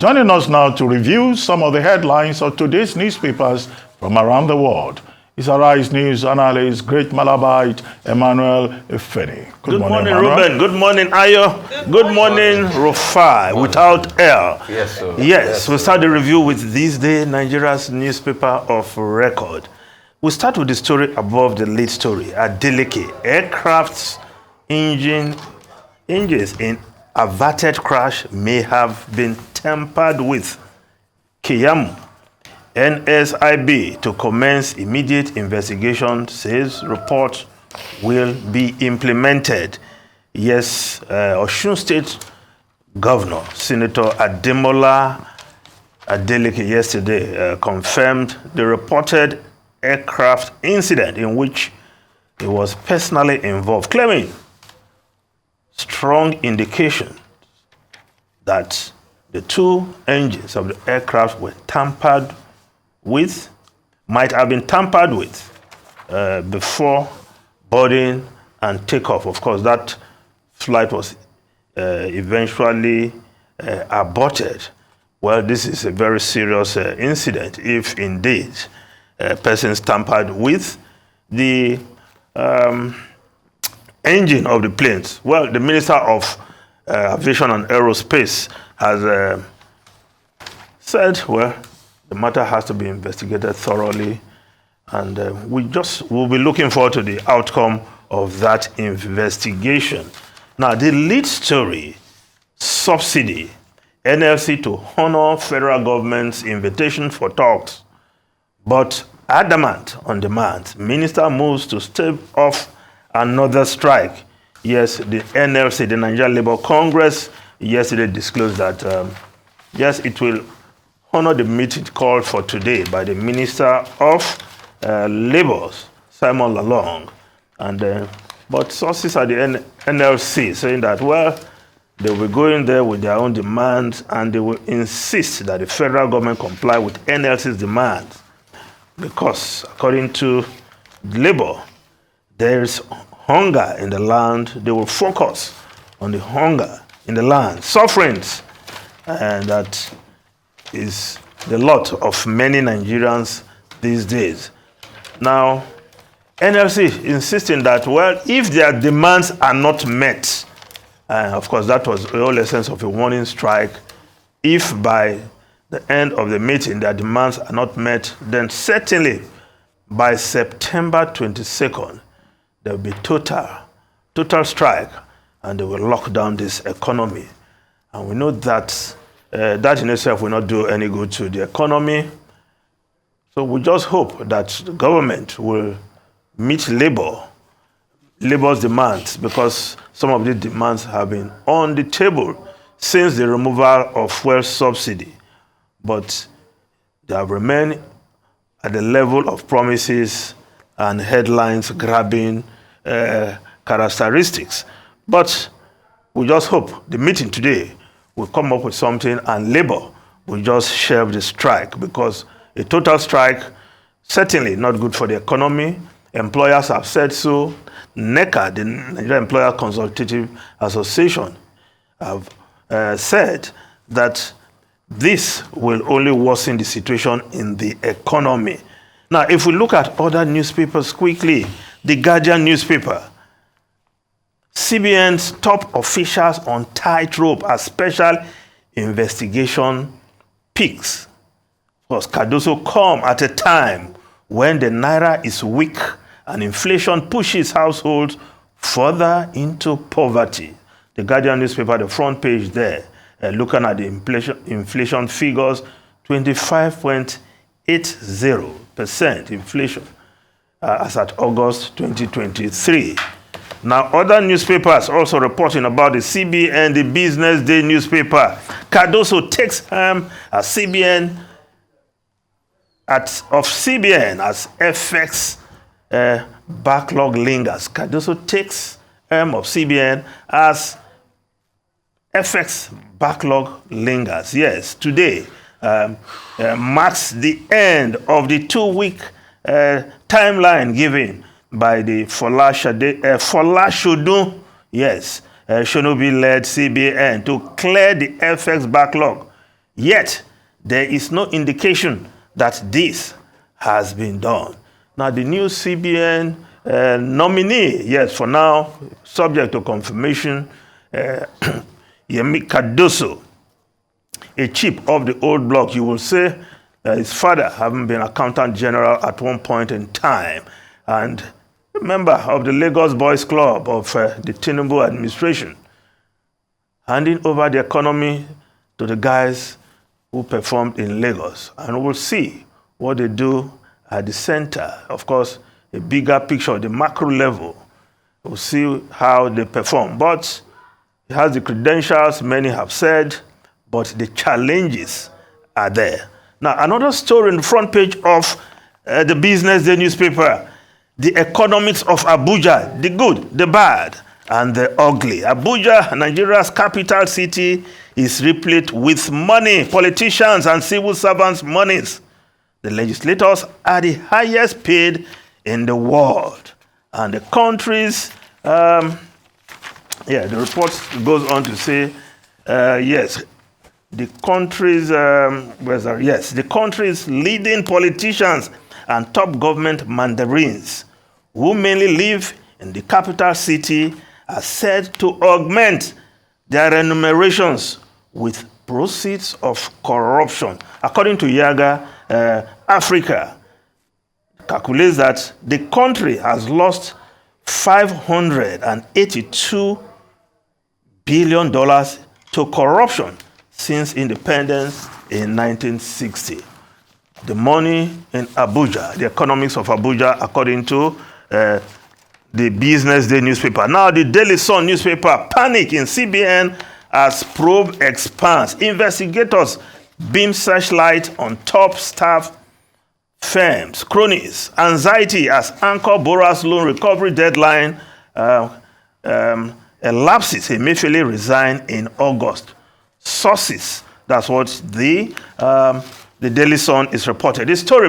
Joining us now to review some of the headlines of today's newspapers from around the world is Arise News analyst, great Malabite, Emmanuel Efeni. Good morning, Ruben. Good morning, Ayo. Good morning, Rufai, without L. Yes, sir. Yes, we'll start the review with this day, Nigeria's newspaper of record. We'll start with the story above the lead story. Adeleke, aircraft's engines in Averted crash may have been tampered with. Kiyamu, NSIB to commence immediate investigation, says report will be implemented. Yes, Osun State Governor, Senator Ademola Adeleke yesterday confirmed the reported aircraft incident in which he was personally involved, claiming strong indication that the two engines of the aircraft were tampered with, might have been tampered with before boarding and takeoff. Of course, that flight was eventually aborted. Well, this is a very serious incident if indeed persons tampered with the engine of the planes. Well, the Minister of Aviation and Aerospace has said, well, the matter has to be investigated thoroughly, and we'll be looking forward to the outcome of that investigation. Now, the lead story, subsidy, NLC to honor federal government's invitation for talks, but adamant on demand. Minister moves to stave off another strike. Yes, the NLC, the Nigerian Labour Congress, yesterday disclosed that, yes, it will honor the meeting called for today by the Minister of Labour, Simon Lalong. And but sources at the NLC saying that, well, they will go in there with their own demands and they will insist that the federal government comply with NLC's demands because, according to Labour, there is hunger in the land. They will focus on the hunger in the land, sufferings, and that is the lot of many Nigerians these days. Now, NLC insisting that, well, if their demands are not met, of course, that was the whole essence of a warning strike. If by the end of the meeting their demands are not met, then certainly by September 22nd, there will be total strike, and they will lock down this economy. And we know that that in itself will not do any good to the economy. So we just hope that the government will meet Labour's demands, because some of these demands have been on the table since the removal of fuel subsidy. But they have remained at the level of promises and headlines grabbing characteristics. But we just hope the meeting today will come up with something and Labour will just shelve the strike, because a total strike certainly not good for the economy. Employers have said so. NECA, the Nigerian Employer Consultative Association, have said that this will only worsen the situation in the economy. Now, if we look at other newspapers quickly, the Guardian newspaper, CBN's top officials on tightrope as special investigation peaks. Of course, Cardoso come at a time when the naira is weak and inflation pushes households further into poverty. The Guardian newspaper, the front page there, looking at the inflation figures, 25.80% inflation as at August 2023. Now, other newspapers also reporting about the CBN, the Business Day newspaper. Cardoso takes as CBN of CBN as FX backlog lingers. Cardoso takes of CBN as FX backlog lingers. Yes, today marks the end of the 2-week timeline given by the Folashodun, yes, Shonobi-led CBN to clear the FX backlog. Yet, there is no indication that this has been done. Now, the new CBN nominee, yes, for now, subject to confirmation, Yemi Cardoso, a chief of the old bloc, you will say, his father having been accountant general at one point in time, and a member of the Lagos Boys Club of the Tinubu administration, handing over the economy to the guys who performed in Lagos. And we'll see what they do at the center. Of course, a bigger picture, the macro level. We'll see how they perform. But he has the credentials, many have said, but the challenges are there. Now, another story in the front page of the Business Day newspaper, the economics of Abuja, the good, the bad, and the ugly. Abuja, Nigeria's capital city, is replete with money, politicians and civil servants' monies. The legislators are the highest paid in the world. And the country's, the report goes on to say, yes, the country's leading politicians and top government mandarins who mainly live in the capital city are said to augment their remunerations with proceeds of corruption. According to Yaga, Africa calculates that the country has lost $582 billion to corruption since independence in 1960. The money in Abuja, the economics of Abuja, according to the Business Day newspaper. Now, the Daily Sun newspaper, panic in CBN as probe expands. Investigators beam searchlight on top staff firms, cronies. Anxiety as anchor borrowers loan recovery deadline elapses. Emefiele resign in August. Sources, that's what the Daily Sun is reported. The story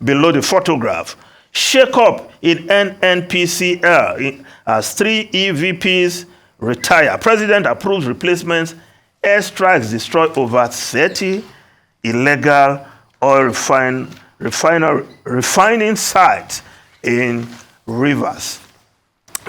below the photograph. Shake up in NNPCL as 3 EVPs retire. President approves replacements. Airstrikes destroy over 30 illegal oil refining sites in Rivers.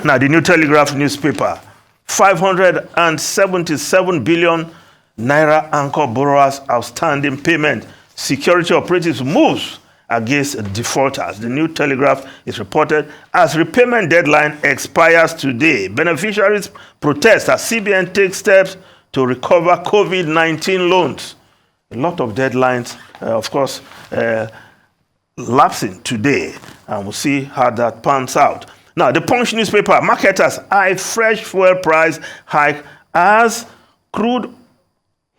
Now, the New Telegraph newspaper, 577 billion naira anchor borrowers outstanding payment. Security operatives moves against defaulters. The New Telegraph is reported as repayment deadline expires today. Beneficiaries protest as CBN takes steps to recover COVID-19 loans. A lot of deadlines, of course, lapsing today, and we'll see how that pans out. Now, the Punch newspaper, marketers eye fresh fuel price hike as crude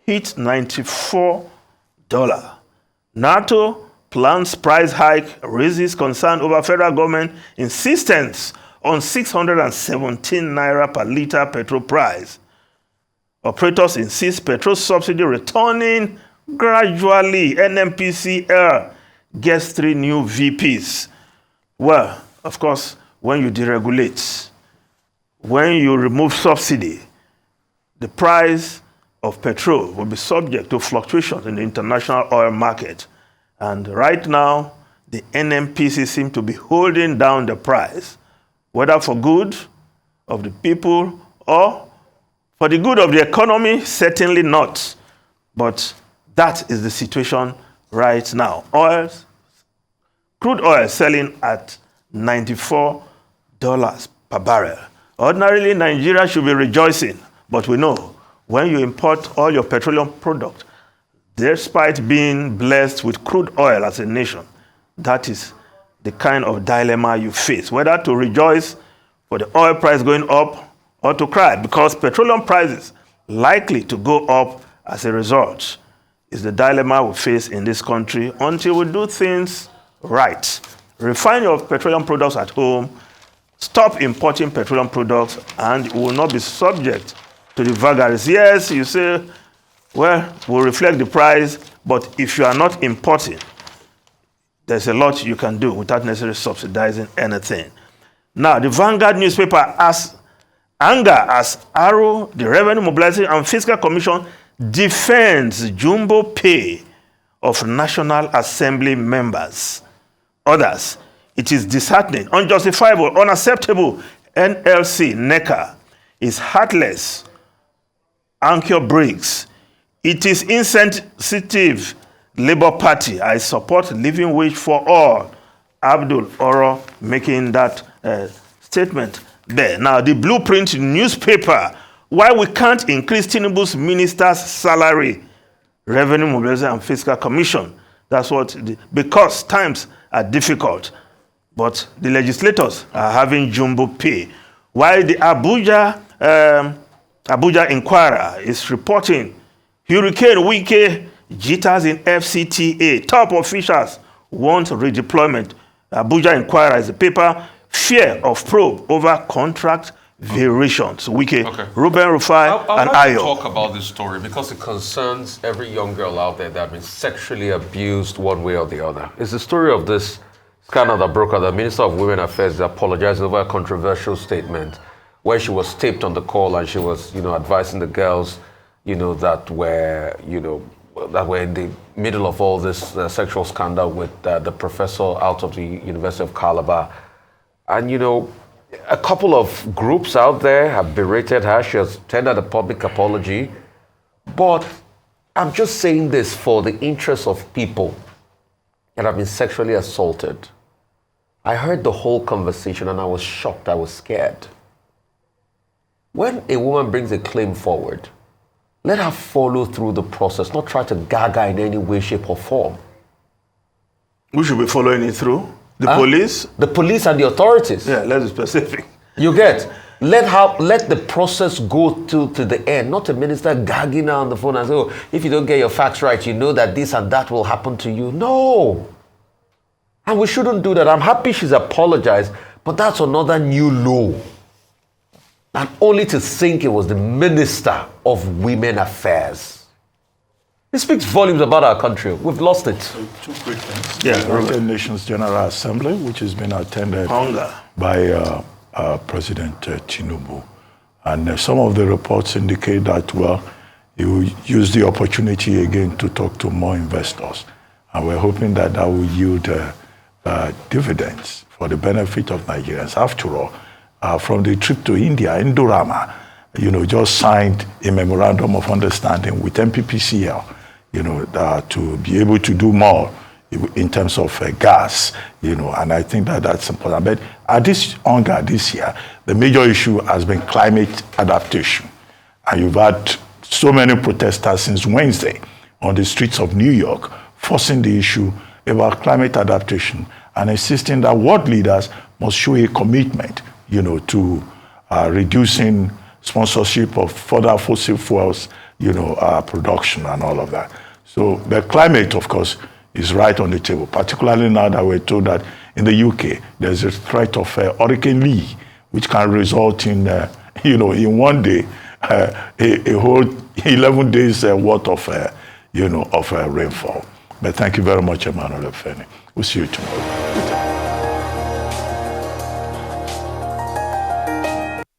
hit $94. NATO plans price hike raises concern over federal government insistence on 617 naira per litre petrol price. Operators insist petrol subsidy returning gradually. NNPCL gets 3 new VPs. Well, of course, when you deregulate, when you remove subsidy, the price of petrol will be subject to fluctuations in the international oil market. And right now, the NNPC seem to be holding down the price, whether for good of the people or for the good of the economy, certainly not. But that is the situation right now. Crude oil selling at $94 per barrel. Ordinarily, Nigeria should be rejoicing, but we know when you import all your petroleum products, despite being blessed with crude oil as a nation, that is the kind of dilemma you face, whether to rejoice for the oil price going up or to cry, because petroleum prices likely to go up as a result is the dilemma we face in this country until we do things right. Refine your petroleum products at home, stop importing petroleum products, and you will not be subject to the vagaries. Yes, you say, well, we'll reflect the price, but if you are not importing, there's a lot you can do without necessarily subsidizing anything. Now, the Vanguard newspaper asks anger as Arrow, the Revenue Mobilization and Fiscal Commission defends jumbo pay of National Assembly members. Others, it is disheartening, unjustifiable, unacceptable. NLC, NECA is heartless. Anchor Briggs, it is insensitive. Labour Party, I support living wage for all. Abdul Oro making that statement there. Now, the Blueprint newspaper, why we can't increase Tinubu's minister's salary, Revenue Mobilization and Fiscal Commission. That's what, because times are difficult, but the legislators are having jumbo pay. While the Abuja Inquirer is reporting Hurricane Wike jitters in FCTA. Top officials want redeployment. Abuja Inquirer is the paper. Fear of probe over contract variations. Wike, okay. Ruben Rufai, and I'd like Ayo. to talk about this story because it concerns every young girl out there that has been sexually abused one way or the other. It's the story of this scandal that broke out. The Minister of Women Affairs apologized over a controversial statement where she was taped on the call and she was, advising the girls, that were in the middle of all this sexual scandal with the professor out of the University of Calabar. And, a couple of groups out there have berated her. She has tendered a public apology. But I'm just saying this for the interest of people that have been sexually assaulted. I heard the whole conversation and I was shocked. I was scared. When a woman brings a claim forward, let her follow through the process, not try to gaga in any way, shape, or form. We should be following it through. The police? The police and the authorities. Yeah, let's be specific. You get? Let the process go to the end, not a minister gagging on the phone and say, oh, if you don't get your facts right, you know that this and that will happen to you. No. And we shouldn't do that. I'm happy she's apologized, but that's another new low. And only to think it was the Minister of Women Affairs. It speaks volumes about our country. We've lost it. Two quick things. Yeah, the United Nations General Assembly, which has been attended by President Tinubu. And some of the reports indicate that, you use the opportunity again to talk to more investors. And we're hoping that that will yield dividends for the benefit of Nigerians. After all, from the trip to India, Indorama, just signed a memorandum of understanding with MPPCL, to be able to do more in terms of gas, and I think that that's important. But at this year, the major issue has been climate adaptation. And you've had so many protesters since Wednesday on the streets of New York, forcing the issue about climate adaptation and insisting that world leaders must show a commitment, to reducing sponsorship of further fossil fuels, production and all of that. So the climate, of course, is right on the table, particularly now that we're told that in the UK, there's a threat of Hurricane Lee, which can result in, in one day, a whole 11 days worth of, of rainfall. But thank you very much, Emmanuel Feni. We'll see you tomorrow.